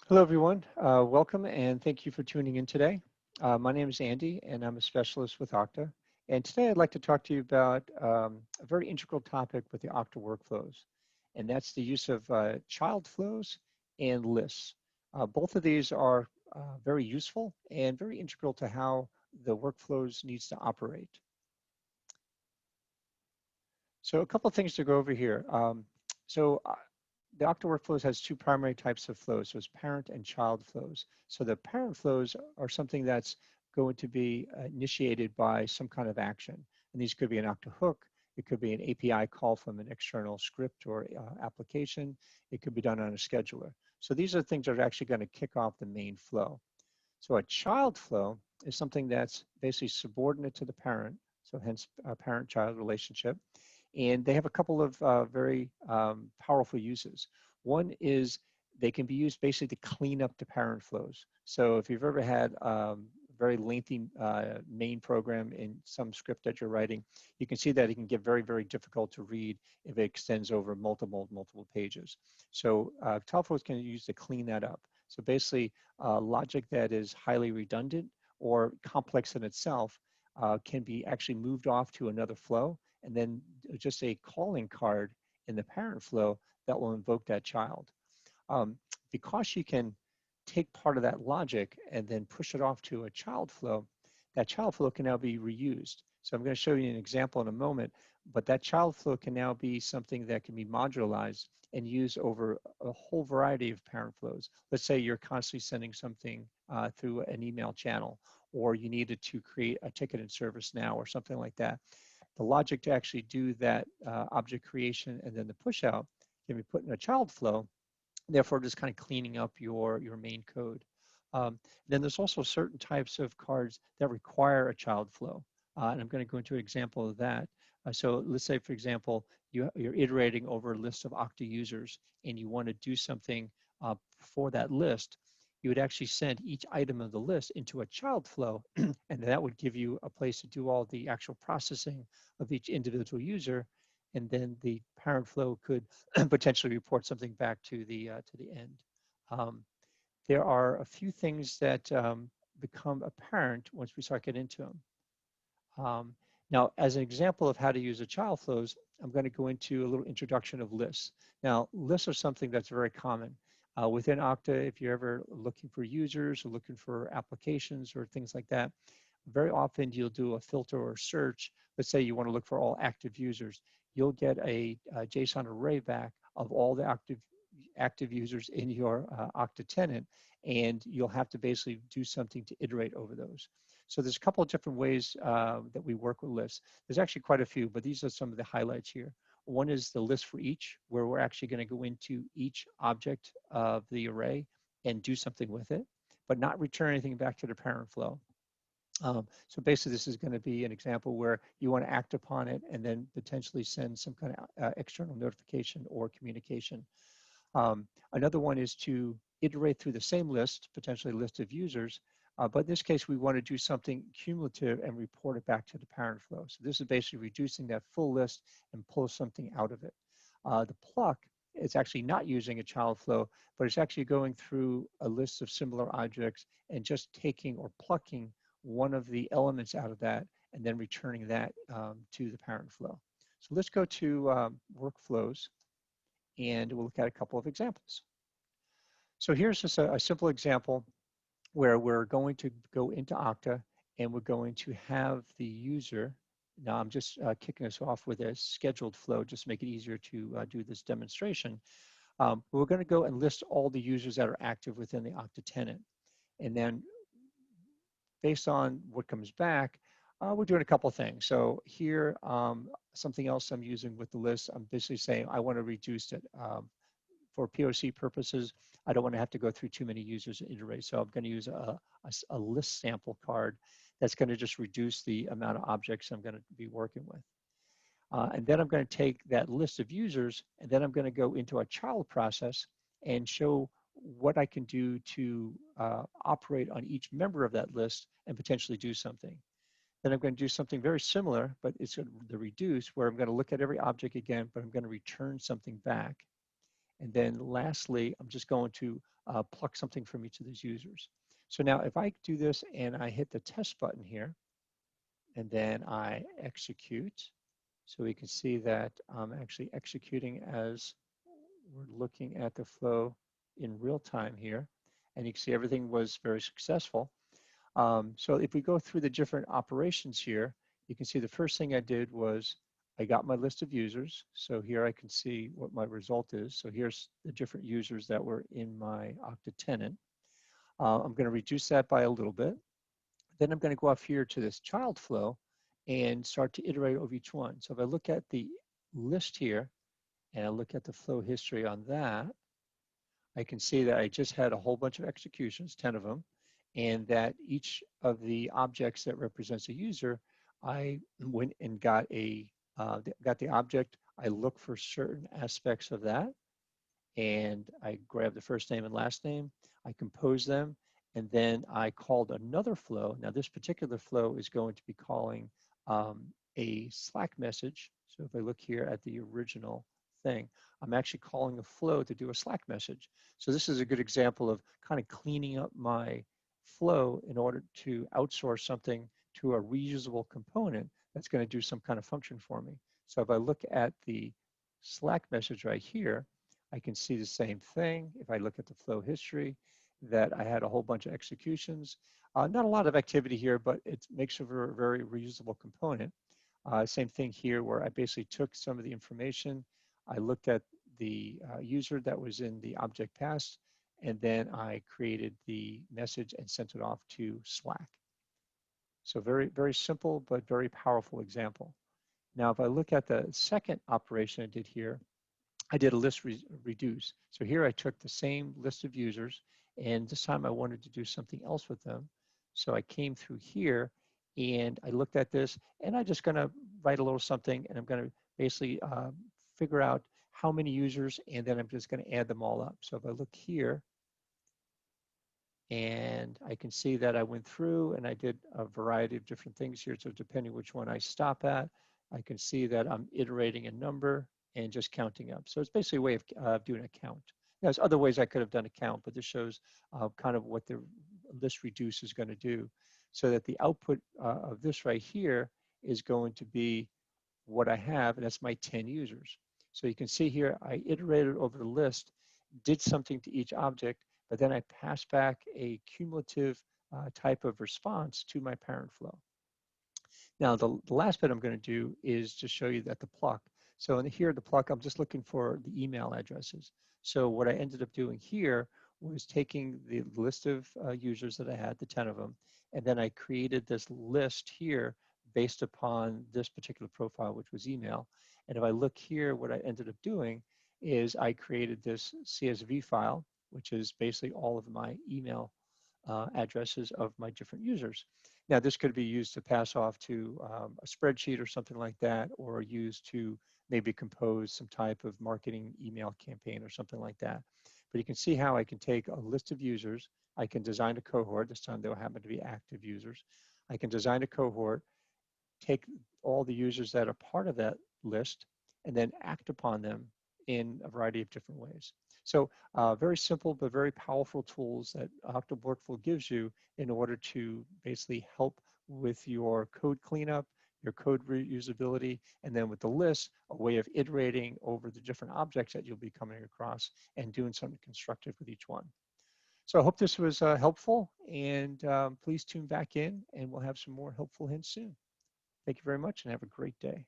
Hello, everyone. Welcome and thank you for tuning in today. My name is Andy, and I'm a specialist with Okta. And today I'd like to talk to you about a very integral topic with the Okta workflows, and that's the use of child flows and lists. Both of these are very useful and very integral to how the workflows needs to operate. So a couple of things to go over here. So the Okta workflows has two primary types of flows. So it's parent and child flows. So the parent flows are something that's going to be initiated by some kind of action. And these could be an Okta hook. It could be an API call from an external script or application. It could be done on a scheduler. So these are things that are actually going to kick off the main flow. So a child flow is something that's basically subordinate to the parent. So hence a parent-child relationship. And they have a couple of very powerful uses. One is they can be used basically to clean up the parent flows. So if you've ever had a very lengthy main program in some script that you're writing, you can see that it can get very, very difficult to read if it extends over multiple pages. So child flows can be used to clean that up. So basically, logic that is highly redundant or complex in itself can be actually moved off to another flow, and then just a calling card in the parent flow that will invoke that child. Um, because you can take part of that logic and then push it off to a child flow, that child flow can now be reused. So I'm going to show you an example in a moment, but that child flow can now be something that can be modularized and used over a whole variety of parent flows. Let's say you're constantly sending something through an email channel, or you needed to create a ticket in ServiceNow or something like that. The logic to actually do that object creation and then the push out can be put in a child flow, therefore just kind of cleaning up your main code. Then there's also certain types of cards that require a child flow. And I'm going to go into an example of that. So let's say, for example, you're iterating over a list of Okta users and you want to do something for that list. You would actually send each item of the list into a child flow, and that would give you a place to do all the actual processing of each individual user, and then the parent flow could potentially report something back to the end. Um, there are a few things that become apparent once we start getting into them. Now, as an example of how to use a child flows, I'm going to go into a little introduction of lists. Now, lists are something that's very common. Within Okta, if you're ever looking for users or looking for applications or things like that, very often you'll do a filter or search. Let's say you want to look for all active users. You'll get a JSON array back of all the active users in your Okta tenant, and you'll have to basically do something to iterate over those. So there's a couple of different ways that we work with lists. There's actually quite a few, but these are some of the highlights here. One is the list for each, where we're actually going to go into each object of the array and do something with it, but not return anything back to the parent flow. So basically, this is going to be an example where you want to act upon it and then potentially send some kind of external notification or communication. Another one is to iterate through the same list, potentially a list of users, but in this case, we want to do something cumulative and report it back to the parent flow. So this is basically reducing that full list and pull something out of it. The pluck is actually not using a child flow, but it's actually going through a list of similar objects and just taking or plucking one of the elements out of that and then returning that to the parent flow. So let's go to workflows, and we'll look at a couple of examples. So here's just a simple example where we're going to go into Okta and we're going to have the user. Now I'm just kicking us off with a scheduled flow just to make it easier to do this demonstration. We're going to go and list all the users that are active within the Okta tenant. And then based on what comes back, we're doing a couple of things. So here, something else I'm using with the list, I'm basically saying I want to reduce it. For POC purposes, I don't want to have to go through too many users and iterate. So I'm going to use a list sample card that's going to just reduce the amount of objects I'm going to be working with. And then I'm going to take that list of users, and then I'm going to go into a child process and show what I can do to operate on each member of that list and potentially do something. Then I'm going to do something very similar, but it's the reduce, where I'm going to look at every object again, but I'm going to return something back. And then lastly, I'm just going to pluck something from each of these users. So now if I do this and I hit the test button here, and then I execute, so we can see that I'm actually executing as we're looking at the flow in real time here. And you can see everything was very successful. So if we go through the different operations here, you can see the first thing I did was I got my list of users. So here I can see what my result is. So here's the different users that were in my Okta tenant. I'm going to reduce that by a little bit. Then I'm going to go up here to this child flow and start to iterate over each one. So if I look at the list here and I look at the flow history on that, I can see that I just had a whole bunch of executions, 10 of them, and that each of the objects that represents a user, I went and got the object. I look for certain aspects of that, and I grab the first name and last name, I compose them, and then I called another flow. Now this particular flow is going to be calling a Slack message. So if I look here at the original thing, I'm actually calling a flow to do a Slack message. So this is a good example of kind of cleaning up my flow in order to outsource something to a reusable component that's going to do some kind of function for me. So if I look at the Slack message right here, I can see the same thing. If I look at the flow history, that I had a whole bunch of executions. Not a lot of activity here, but it makes it a very reusable component. Same thing here where I basically took some of the information, I looked at the user that was in the object pass, and then I created the message and sent it off to Slack. So very, very simple, but very powerful example. Now, if I look at the second operation I did here, I did a list reduce. So here I took the same list of users, and this time I wanted to do something else with them. So I came through here and I looked at this, and I'm just going to write a little something, and I'm going to basically figure out how many users, and then I'm just going to add them all up. So if I look here, and I can see that I went through and I did a variety of different things here. So depending which one I stop at, I can see that I'm iterating a number and just counting up. So it's basically a way of doing a count. There's other ways I could have done a count, but this shows kind of what the list reduce is going to do, so that the output of this right here is going to be what I have, and that's my 10 users. So you can see here, I iterated over the list, did something to each object, but then I pass back a cumulative type of response to my parent flow. Now, the last bit I'm going to do is to show you that the pluck. So in here, the pluck, I'm just looking for the email addresses. So what I ended up doing here was taking the list of users that I had, the 10 of them, and then I created this list here based upon this particular profile, which was email. And if I look here, what I ended up doing is I created this CSV file, which is basically all of my email addresses of my different users. Now, this could be used to pass off to a spreadsheet or something like that, or used to maybe compose some type of marketing email campaign or something like that. But you can see how I can take a list of users. I can design a cohort. This time they'll happen to be active users. I can design a cohort, take all the users that are part of that list, and then act upon them in a variety of different ways. So very simple but very powerful tools that Okta Workflow gives you in order to basically help with your code cleanup, your code reusability, and then with the list, a way of iterating over the different objects that you'll be coming across and doing something constructive with each one. So I hope this was helpful, and please tune back in and we'll have some more helpful hints soon. Thank you very much and have a great day.